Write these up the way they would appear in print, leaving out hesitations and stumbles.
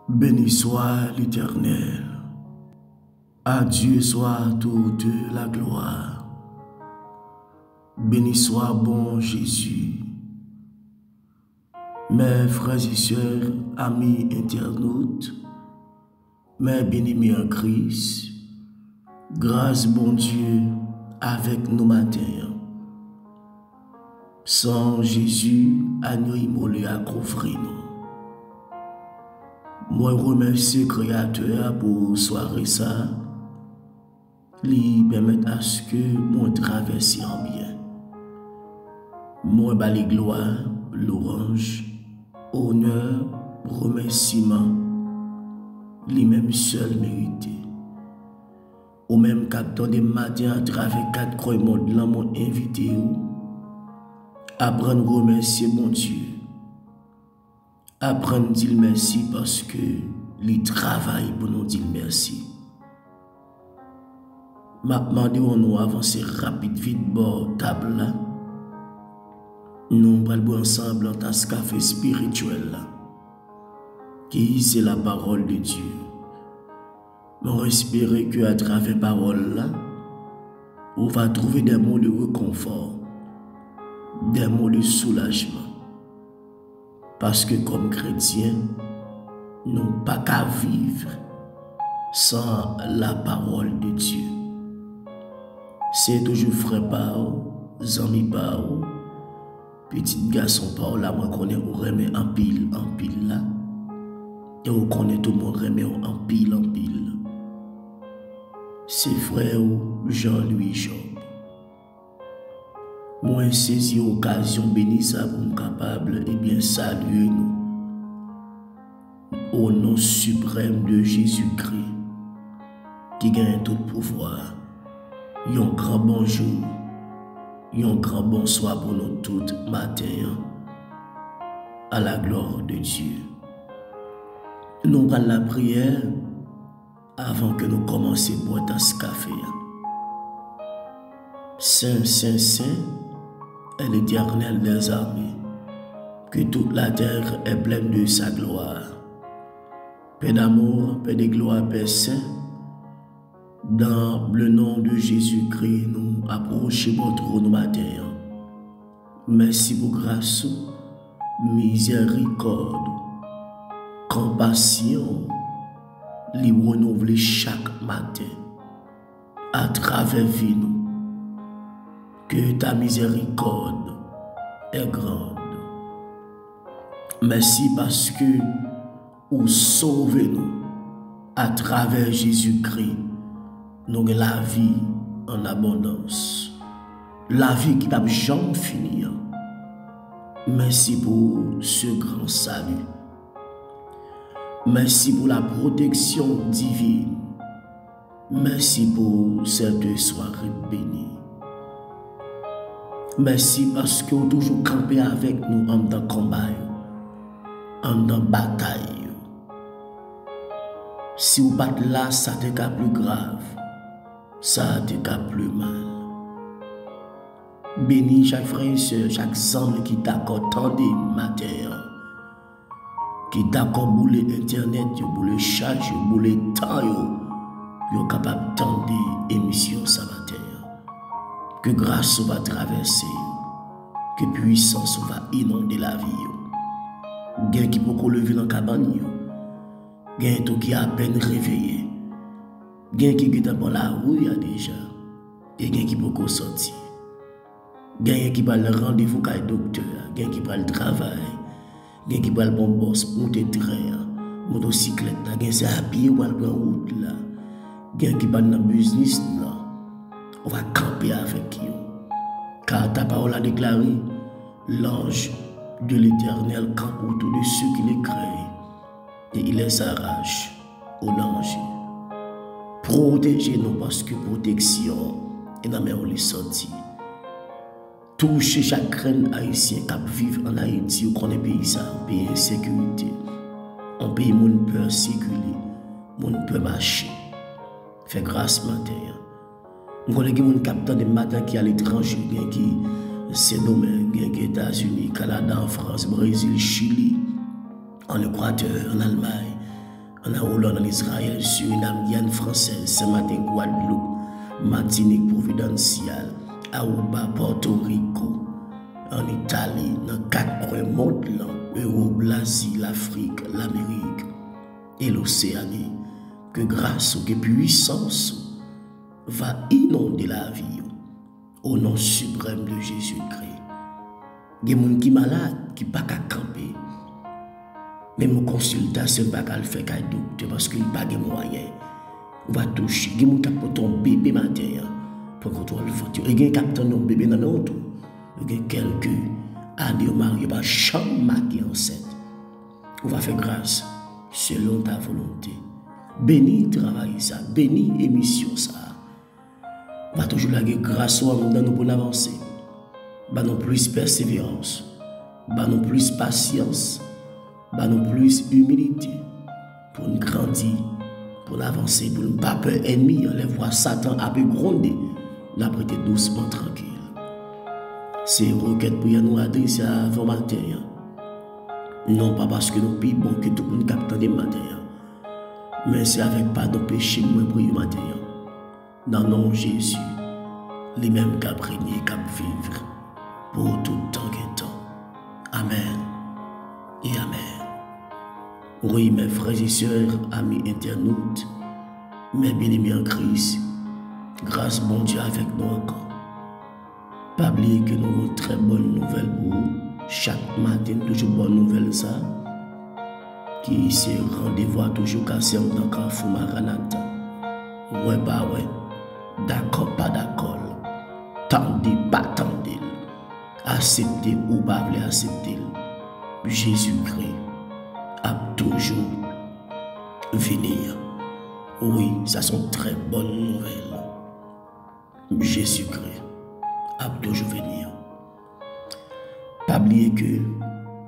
Béni soit l'Éternel. À Dieu soit toute la gloire. Béni soit bon Jésus. Mes frères et sœurs, amis internautes, mes bénis en Christ, grâce bon Dieu avec nous matin. Sans Jésus, à nous immolé à couvrir nous. Moi remercie le Créateur pour soirée ça, lui permettre à ce que mon traverse en bien. Moi bali gloire, louange, honneur, remerciement, lui-même seul mérité. Ou même quand des matins à travers 4 croix monde là mon invité apprendre à remercier mon Dieu. Apprendre à dire merci parce que il travaille pour nous dire merci. M'a demandé on nous avancer rapide vite bord table là. Nous allons ensemble en tasse café spirituel là. Qui c'est la parole de Dieu. Mais espérer que à travers la parole là, on va trouver des mots de réconfort, des mots de soulagement. Parce que comme chrétiens, nous n'avons pas qu'à vivre sans la parole de Dieu. C'est toujours frère Pao, amis Pao, petit garçon Pao là, moi connais on remet en pile là. Et on connaît tout le monde remet en pile. C'est frère Jean-Louis Job. Moi saisi occasion béni ça pour me capable et bien saluer nous au nom suprême de Jésus-Christ qui gagne tout pouvoir. Un grand bonjour, un grand bonsoir pour nous tous matin à la gloire de Dieu. Nous allons la prière avant que nous commencions à boire ce café. Saint, Saint, Saint est l'Éternel des armées, que toute la terre est pleine de sa gloire. Paix d'amour, paix de gloire, Père Saint, dans le nom de Jésus-Christ, nous approchons votre trône matin. Merci pour grâce, miséricorde, compassion, les renouveler chaque matin à travers vie nous. Que ta miséricorde est grande. Merci parce que vous sauvez nous à travers Jésus-Christ. Nous avons la vie en abondance. La vie qui n'a jamais fini. Merci pour ce grand salut. Merci pour la protection divine. Merci pour cette soirée bénie. Merci parce que vous toujours campé avec nous en dans combat, en dans bataille. Si vous pas là, ça te cas plus grave, ça te cas plus mal. Bénis chaque frère et soeur, chaque sang qui t'accorde tant de matière, qui t'accorde bouler internet, bouler charge, bouler temps, yo capable tant d'émissions ça matin. Que grâce va traverser, que puissance va inonder la vie. Gen qui peut lever dans la cabane, gen tout qui a à peine réveillé, gen qui est dans la rue déjà, et gen qui peut sortir. Gen qui va le rendez-vous avec le docteur, gen qui va le travail, gen qui va le bon boss, monter train, motocyclette, gen c'est à pied ou à la route là, gen qui va dans le business là. On va camper avec eux. Car ta parole a déclaré, l'ange de l'Éternel campe autour de ceux qui les créent et il les arrache au danger. Protégez-nous parce que protection est dans on les sorti. Touchez chaque reine haïtien qui vit en Haïti ou qu'on est pays un pays insécurité. Un pays où on peut circuler, où on peut marcher. Fais grâce matin. Nous connaissons des capteurs de matin qui à l'étranger, qui c'est domaine, qui aux États-Unis, Canada, France, Brésil, Chili, en Équateur, en Allemagne, en Hollande, en Israël, Suriname, Guyane française, Saint-Martin, Guadeloupe, Martinique, Providencial, Aruba, Porto Rico, en Italie, dans 4 coins monde, Europe, l'Asie, l'Afrique, l'Amérique et l'Océanie, que grâce ou que puissance va inonder la vie au nom suprême de Jésus-Christ. Il y a des gens qui sont malades, qui ne peuvent pas camper. Même en consultation, il ne peuvent pas le faire qu'à docteur parce qu'il n'y a pas de moyens. On va toucher. Il y a des gens qui ont ton bébé matin pour contrôler le ventre. Il y a des gens qui ont ton bébé dans l'autre. Il y a quelques années au mari, pas chambre marquée enceinte. On va faire grâce selon ta volonté. Bénis travail ça, bénis émission ça. On va toujours la grâce dans nous pour avancer. Bah non plus persévérance, bah non plus patience, bah non plus humilité pour nous grandir, pour avancer, pour ne pas peur ennemi, les voir Satan a pu gronder, la prêter doucement tranquille. C'est une requête pour nous adresser à vos matins. Non pas parce que nous sommes bon que tout le monde capte des matins, mais c'est avec pas de péché moins pour le matin. Dans le nom de Jésus, les mêmes qui régner, qui vivre pour tout temps et temps. Amen et Amen. Oui, mes frères et sœurs, amis internautes, mes bien-aimés en Christ, grâce bon Dieu avec nous encore. Pas oublier que nous avons une très bonne nouvelle pour vous. Chaque matin, toujours bonne nouvelle ça. Qui se rendez-vous toujours cassé dans Carrefour Maranatha. Ouais, bah ouais. D'accord, pas d'accord. Tendez, pas tendez. Acceptez ou pas accepter. Jésus-Christ a toujours venir. Oui, ça sont très bonnes nouvelles. Jésus-Christ a toujours venir. Pas oublier que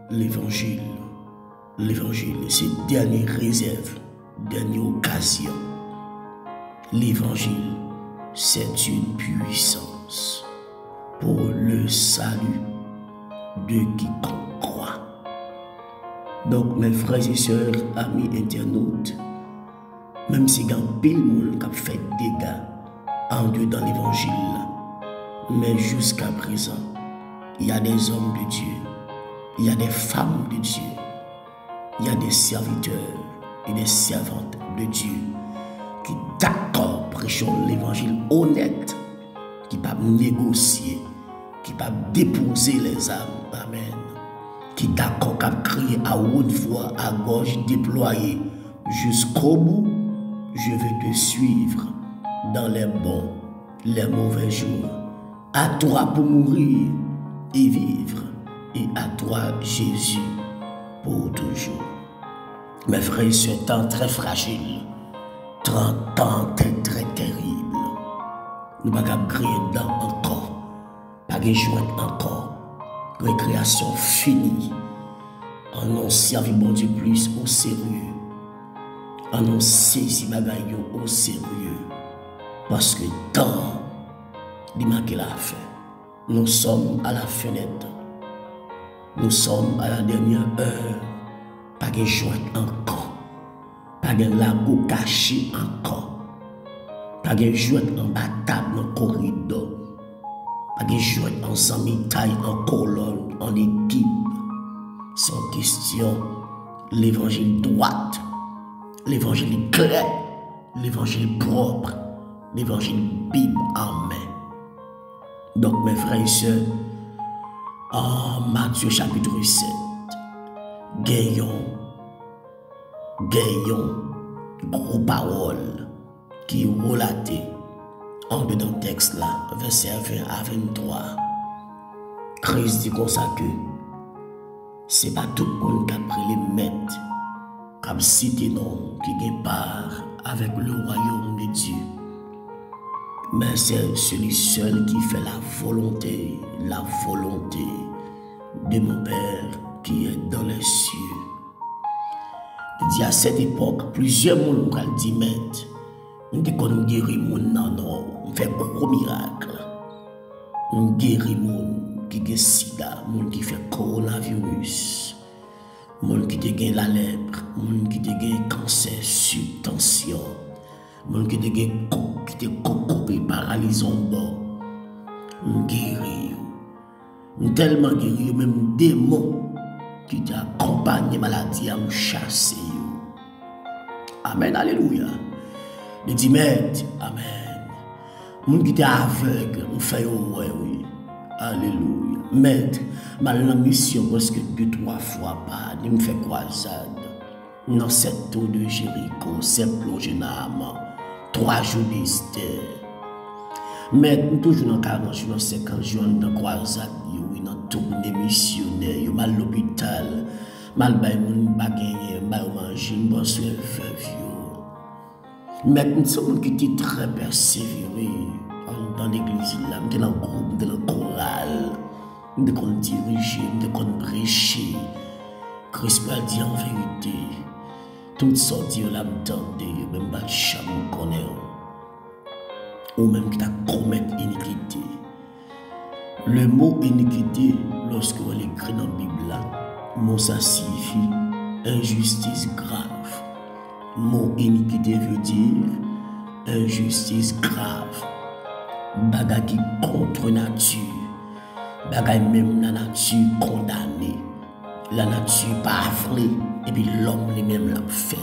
l'évangile, c'est dernière réserve, dernière occasion. L'évangile, c'est une puissance pour le salut de quiconque croit. Donc, mes frères et sœurs, amis internautes, même si il y a un pile monde qui a fait des dégâts en Dieu dans l'évangile, mais jusqu'à présent, il y a des hommes de Dieu, il y a des femmes de Dieu, il y a des serviteurs et des servantes de Dieu qui d'accord prêchent l'évangile honnête, qui peuvent négocier, qui peuvent déposer les âmes. Amen. Qui d'accord qu'à crier à haute voix, à gorge déployée, jusqu'au bout, je vais te suivre dans les bons, les mauvais jours. À toi pour mourir et vivre, et à toi Jésus pour toujours. Mes frères, ce temps très fragile, 30 ans très terrible. Nous ne pouvons pas créer dedans encore, pas de joie encore. Récréation finie. On a servi bon Dieu plus au sérieux. On a saisi bagaille au sérieux. Parce que tant, il manque la fin. Nous sommes à la fenêtre. Nous sommes à la dernière heure. Pas de joie encore. Pas de lago caché encore. Pas de joie en bataille dans le corridor. Pas de joie en samitaille, en colonne, en équipe. Sans question, l'évangile droite, l'évangile clair, l'évangile propre, l'évangile Bible en main. Donc mes frères et sœurs, en Matthieu chapitre 7, gagnons gros paroles qui relatées en dedans texte là, verset 20 à 23. Christ dit comme ça que c'est pas tout le monde qui a pris les maîtres, comme cité non, qui a part avec le royaume de Dieu. Mais c'est celui seul qui fait la volonté de mon Père qui est dans les cieux. Il dit à cette époque, plusieurs monde ont dit maître, on dit qu'on guérit mon non, on fait gros miracle. On guérit mon qui a sida, mon qui fait coronavirus, mon qui a la lèpre, moun qui te gen cancer, subtension, moun qui te gen coupé, paralysé en bas, moun guéri, moun tellement guéri, même démon qui t'accompagne maladie à me chasser. Amen, alléluia. Je dis, maître, amen. Moun qui t'est aveugle, on fait oui. Alléluia. Maître, ma mission parce que 2-3 fois pas, il me fait croisade. Dans cette tour de Jéricho, c'est plongé dans 3 jours d'Esther. Maître, nous toujours dans 40 jours, dans 50 jours, dans croisade, dans tournée missionnaire, mal à l'hôpital, mal bay moun bagay, mal manger, bon soir veuve. Maître, nous sommes qui étaient très persévérés dans l'église là, nous dans le groupe, dans le choral, nous devons diriger, nous devons prêcher. Christ a dit en vérité, toutes sorties là m'entendez, même pas de chambre connaît, ou même qui t'a commettre iniquité. Le mot iniquité, lorsque on l'écrit dans la Bible là, mot ça signifie injustice grave. Mot iniquité veut dire injustice grave. Bagay qui contre nature. Bagay même la nature condamnée. La nature pas vraie. Et puis l'homme lui-même l'a fait.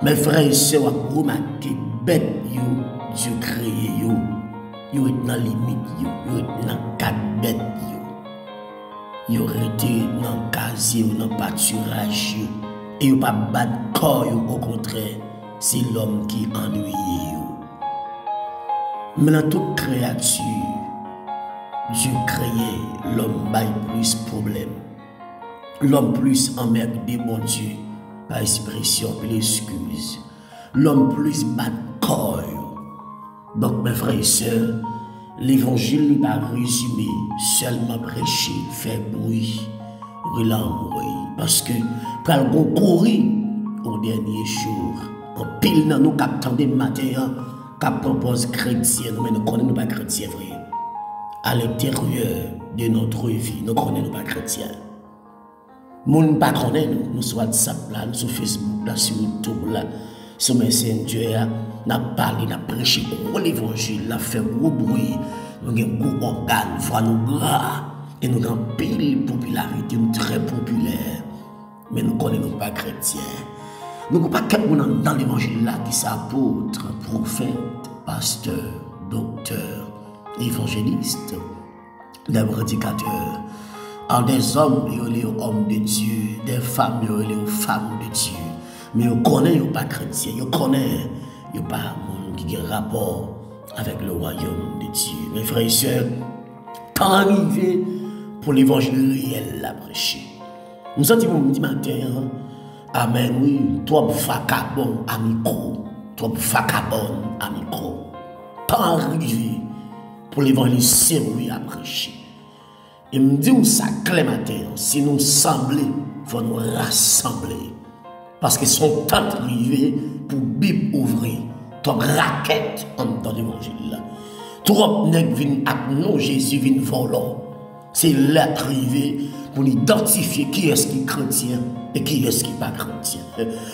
Mes frères et sœurs, vous remarquez, bête, Dieu créé, yo est dans la limite, yo est dans le cadre bête, yo été dans le casier, dans le pâturage, et yo pas battre corps, au contraire, c'est l'homme qui ennuie. Mais dans toute créature, Dieu créé l'homme bail plus problème. L'homme plus emmerdé, mon Dieu, par expression et l'excuse. L'homme plus bat corps. Donc, mes frères et sœurs, l'évangile n'est pas résumé, seulement prêché, faire bruit, relancer. Parce que, quand on courir au dernier jour, en pile dans nos captants des matins, cap propose chrétien, mais nous ne connaissons pas chrétien vrai. À l'intérieur de notre vie, nous ne connaissons pas chrétien. Nous ne connaissons pas, nous sur WhatsApp, nous sur Facebook, là, sur YouTube, là, sur Messenger, nous avons parlé, nous avons prêché pour l'évangile, nous avons fait gros bruit, nous avons gros organes, voix nous gras, et nous avons pile popularité, très populaire, mais nous ne connaissons pas chrétien. Nous ne connaissons pas quelqu'un dans l'évangile là qui s'apôtre, prophète, pasteur, docteur, évangéliste, des prédicateurs, en des hommes, il y a les hommes de Dieu, des femmes, il y a les femmes de Dieu. Mais on connaît pas chrétien, on connaît pas monde qui a rapport avec le royaume de Dieu. Mes frères et sœurs, quand arrivé pour l'évangile réel la prêcher. Nous sentons dit matin, amen, oui, toi vagabond à micro, toi vagabond à micro. Quand arrivé pour l'évangile sérieux à prêcher. Et me dit ça clair matin, si nous semblons, il faut nous rassembler. Parce que son temps arrivé pour Bible ouvrir. Trop raquette en dans l'évangile. Trop nèg vinn ak non Jésus vinn volant. C'est l'être arrivé pour identifier qui est-ce qui est chrétien et qui est-ce qui n'est pas chrétien.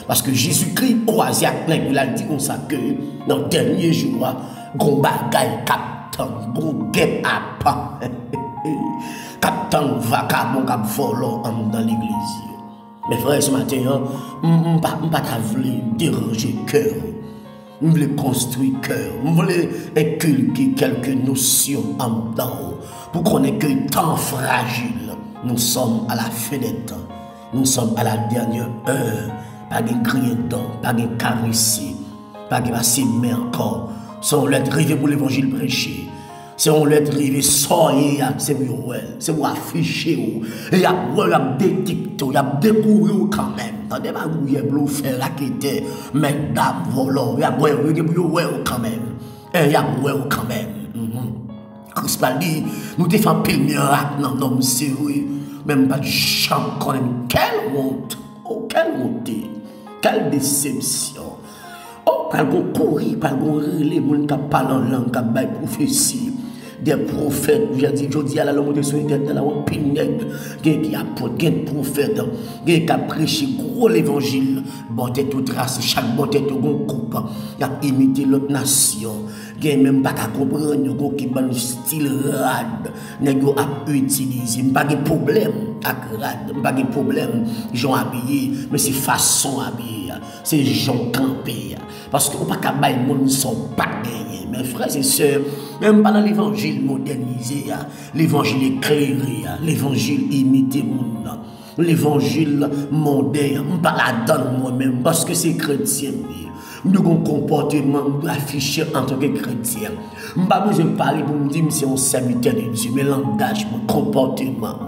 Parce que Jésus-Christ croisé avec nèg, il a dit comme ça que dans le dernier jour, gon bagay captain, gon guet à pas. Captain vagabond cap volant dans l'église. Mes frères, ce matin, je ne veux pas déranger le cœur. Je veux construire le cœur. Je veux inculquer quelques notions en dedans. Pour qu'on ait que temps fragile. Nous sommes à la fin des temps. Nous sommes à la dernière heure. Pas de crier dedans, pas de caresser, pas de passer main encore. Si on l'est arrivé pour l'évangile prêché. Si on l'est arrivé, soyez, c'est pour afficher. Et il y a des TikTok, il y a des courriers quand même. Dans des magouilles, il faire la quête, mesdames, volant, il y a des quand même. Et il y a des quand même. Christ a dit, nous défendons pile miracle dans l'homme sérieux. Même pas de champ quand même. Quelle honte! Oh, quelle honte! Quelle déception! Oh, par le courir, par le relais, mon qui parle en langue, qui baille prophétie. Des prophètes, je dis à la langue de son tête, dans la pinette, qui apporte, qui prophète, qui a prêché gros l'évangile, botte toute race, chaque botte tout gon coupe, y a imité l'autre nation. Gen même pas qu'à comprendre yo qui ban style rad, nèg yo a utiliser, pas de problème avec rad, pas de problème gens habillés, mais c'est façon habillé, c'est gens campé parce que on pas qu'à bailler monde sont pas gagné. Mes frères et sœurs, même pas dans l'évangile modernisé, l'évangile éclairé, l'évangile imité monde. L'évangile mondain, je ne pas la donne moi-même parce que c'est chrétien. Nous avons un comportement affiché en tant que chrétien. Je ne pas besoin de parler pour me dire que c'est un serviteur de Dieu, mais langage, mon comportement,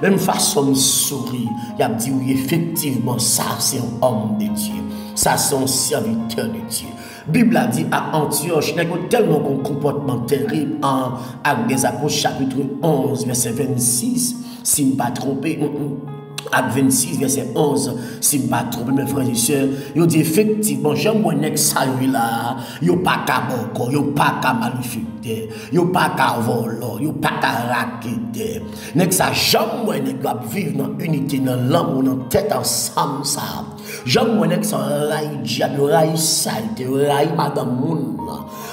même façon de sourire, il a dit oui, effectivement, ça c'est un homme de Dieu, ça c'est un serviteur de Dieu. La Bible a dit à Antioche, il y a tellement un comportement terrible en Actes des Apôtres, chapitre 11, verset 26, si je ne pas trompé. Acte 26, verset 11, si je ne pas trompé, mes frères et sœurs, il dit effectivement, j'aime mon ex là, il n'y a pas qu'à bon, il n'y a pas qu'à malfecter, il n'y a pas qu'à voler, il n'y a pas qu'à raqueter. Nex ça, j'aime mon ex doit vivre dans l'unité, dans l'âme, dans la tête ensemble, ça. J'aime mon ex raille diable, raille saleté, raille madame moun.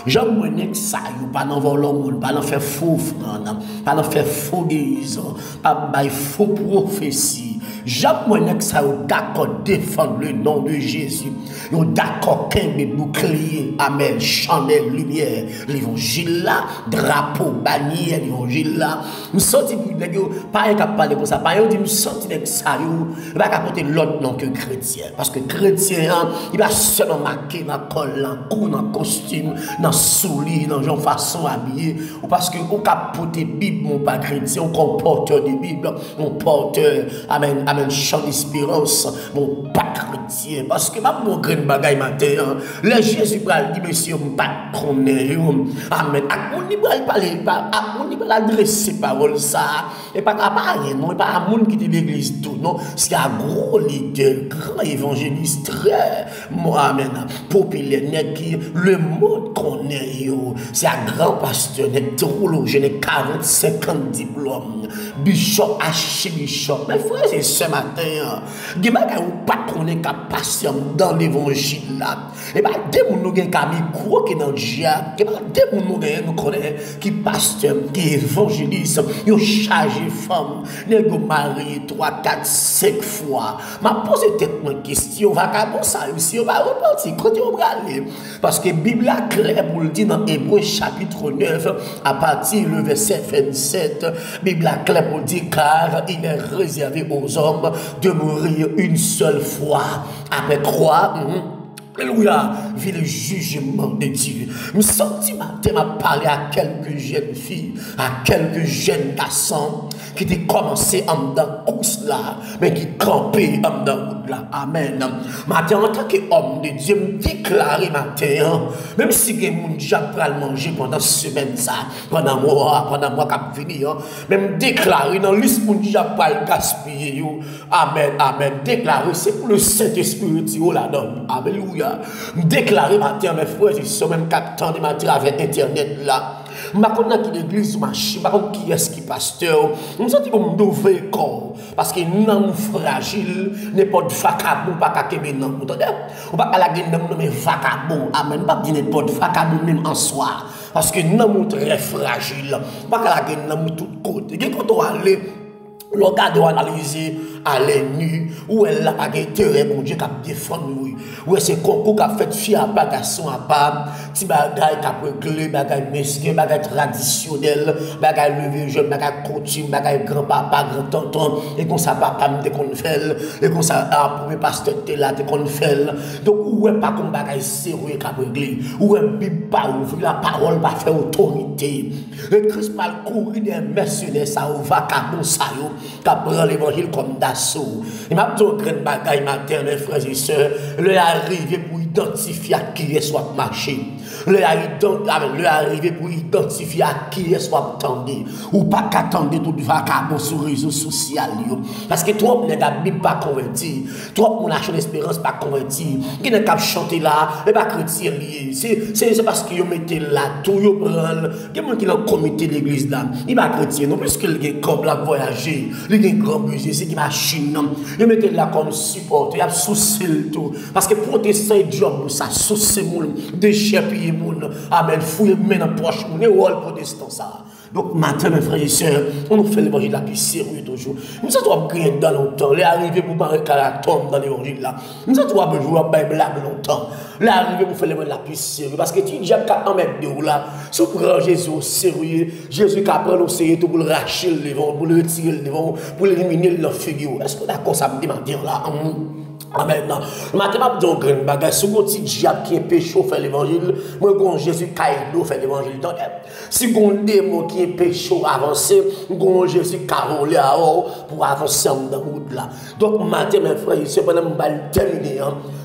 J'aime mon ex ça, il pas dans voler moun, pas dans faire faux frère, pas dans faire faux guérison, pas dans faux prophétie. Jacques Moinek ça d'accord défendre le nom de Jésus. Yo d'accord qu'un bouclier, amen, chandelle, lumière, l'évangile là, drapeau, bannière, l'évangile là. Nous sorti pas capable parler comme ça, pas yo dit nous sorti avec ça yo, pas capable l'autre nom que chrétien parce que chrétien il va seulement marquer dans col, dans cou, dans costume, dans souliers, dans genre façon habillé ou parce que on capote Bible mon pas chrétien, on comporteur de Bible, on porteur, amen. Amen, chant d'espérance, mon pas chrétien. Parce que ma mon grain bagaille matin, les Jésus va dire, monsieur, on pas connaît. Amen. On n'y va parler, on n'y va adresser parole ça. Et pas à parler, non, et pas à monde qui est l'église tout, non. C'est un gros leader, grand évangéliste, très, amen, populaire, qui le monde connaît, c'est un grand pasteur, net théologien, 40, 50 diplômes, bishop, archibishop. Mais frère, c'est ce matin, il n'y a pas qu'on qu'à passer dans l'évangile là. Et bien, des gens qui ont mis qui dans le diable, des gens qui connaissent qui pasteur, qui évangéliste, qui ont chargé femme, qui ont marié 3, 4, 5 fois. Ma pose peut-être une question, vagabond ça aussi, on va repartir, quand on va aller. Parce que la Bible est claire pour le dire dans Hébreux chapitre 9, à partir du verset 27, la Bible est claire pour le dire car il est réservé aux hommes de mourir une seule fois. Après croire, alléluia, vu le jugement de Dieu. Nous senti matin m'a parlé à quelques jeunes filles, à quelques jeunes garçons qui ont commencé en dedans course là, mais qui campaient en dedans là. Amen. Matin, en tant qu'homme de Dieu, me déclarer matin, même si les gens déjà pral manger pendant semaine ça, pendant mois qui venir, même déclarer dans liste pour déjà pral gaspiller. Amen, amen. Déclarer, c'est pour le Saint-Esprit là-dedans. Alléluia. Déclarer matin, mes frères, ils sont même captants de matin avec Internet là. Je ne sais pas qui l'église marche, je ne sais pas qui est-ce qui pasteur. Je sens que je me mauvais corps. Parce que nous sommes fragiles, n'importe vacabon, pas qu'à Québec, non. On ne peut pas la gagner nommer vacabon. Amen. Pas dire n'importe vacabon même en soi. Parce que nous sommes très fragiles. Pas qu'à la gagner nommer tout côté. Quand on va aller, le gars doit analyser à l'ennemi, où elle n'a pas intérêt, mon Dieu, qui a défendu, où c'est concours qui a fait fier à pas, garçon à pas, petit bagage qui a réglé, bagage mesquin, bagage traditionnel, bagage levé jeune, bagage coutume, bagage grand-papa, grand-tonton, et comme ça, papa me déconfelle, et comme ça, premier pasteur t'es là, déconfelle. Donc, où est pas comme bagage sérieux qui a réglé, où est Bible pas ouvrir, la parole pas faire autorité. Le Christ pas courir des mercenaires, ça, au vacabon, ça, qui prend l'évangile comme d'assaut. Il m'a dit un grand bagaille matin, mes frères et sœurs, le arrivé pour identifier à qui est soit marché. Le arrivé pour identifier à qui est soit attendre. Ou pas qu'attendre tout vagabond sur les réseaux sociaux. Parce que trop n'est pas converti. Trop mon achat d'espérance pas converti. Qui n'est qu'à chanter là, et pas chrétien lié. C'est parce que vous mettez là, tout vous prend. Il y a des gens qui ont comité de l'église là. Il n'est pas chrétien, non plus qu'il y a comme la voyager. Il y a un grand budget, c'est qui machine. Il mettez là comme support, il y a souci le tout. Parce que protestant et job, ça, souci moun, déchets moun. Amen, fouille men dans poche moun, et rôle protestant ça. Donc, matin, mes frères et sœurs, on nous fait l'évangile la plus sérieux toujours. Nous sommes gagner dans longtemps. Les arrivés pour parler caratom dans l'évangile là. Nous sommes besoin de Bible là longtemps. Les arrivés pour faire l'évangile la plus sérieux. Parce que tu dis, j'ai qu'à en mettre de là. Si vous prenez Jésus au sérieux, Jésus qui apprend au sérieux pour le racher le devant, pour le retirer le devant, pour l'éliminer le figure. Est-ce que d'accord, ça me demande là? Amen. Maintenant, je vais dire un bagage. Si vous avez un diable qui est péché, fait l'évangile, moi, quand Jésus Caïdo fait l'évangile. Si vous avez un démon qui est péché, avancé, quand Jésus Carolé pour avancer dans la route là. Donc, maintenant, mes frères, c'est pendant que je vais terminer.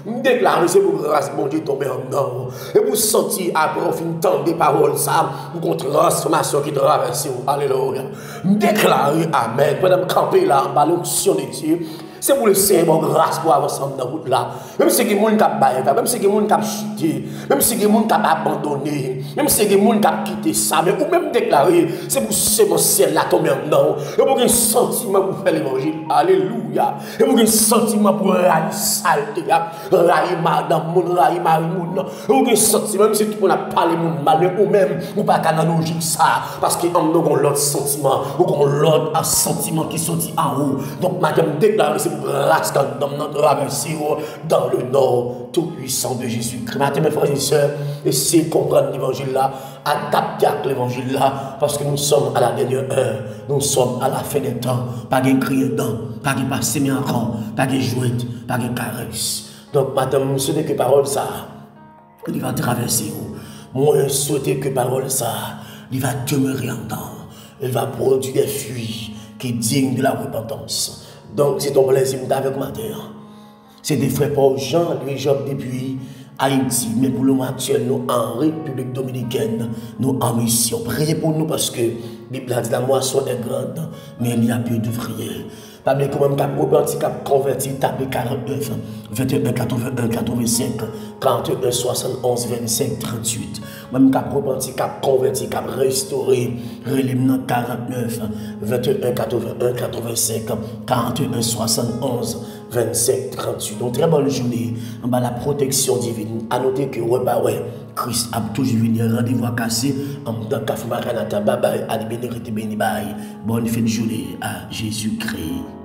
Je déclare, c'est pour grâce, mon Dieu, tomber en dedans. Et pour sentir, après, on finit de des paroles, ça, pour une transformation qui traverse. Alléluia. Je déclare, amen. Pendant que je campe là, en bas, l'onction de Dieu. C'est pour le Seigneur grâce pour avancer dans la route là. Même si les gens ont baillé, même si les gens ont chuté, même si les gens ont abandonné, même si les gens ont quitté ça, mais ou même déclaré, c'est pour ce mon ciel là tomber en dedans. Et pour un sentiment pour faire l'évangile. Alléluia. Et pour un sentiment pour railler saleté, railler madame, railler mari, et pour un sentiment, même si tout le monde a parlé mal, mais ou même, ou pas qu'à nous logique ça, parce qu'on a l'autre sentiment, ou qu'on a l'autre sentiment qui sortit en haut. Donc, madame déclare, pour grâce dans notre traversée dans le nord tout puissant de Jésus-Christ. Maintenant, mes frères et sœurs, essayez de comprendre l'évangile là, adaptez à l'évangile là, parce que nous sommes à la dernière heure, nous sommes à la fin des temps, pas de crier dedans, pas de passer mais encore, pas de jouer, pas de caresse. Donc, madame, nous souhaitons que parole ça, il va traverser vous. Moi, je souhaite que parole ça, il va demeurer en temps, il va produire des fruits qui sont dignes de la repentance. Donc, c'est ton plaisir avec ma terre. C'est des frères Paul Jean, lui Job depuis Haïti, mais pour le moment actuel, nous en République Dominicaine, nous en mission. Priez pour nous parce que la Bible a dit la moisson est grande, mais il y a peu d'ouvriers. Pas bien comment cap repenti, cap converti, tapé 49, 21, 81, 85, 41, 71, 25, 38. Même cap repenti, cap converti, cap restauré, relimnant 49, 21, 81, 85, 41, 71, 25, 38. Donc très bonne journée. En bas la protection divine. À noter que ouais, Christ a toujours venu rendez-vous à casser. En tant qu'à Bye bye. Bonne fin de journée à Jésus-Christ.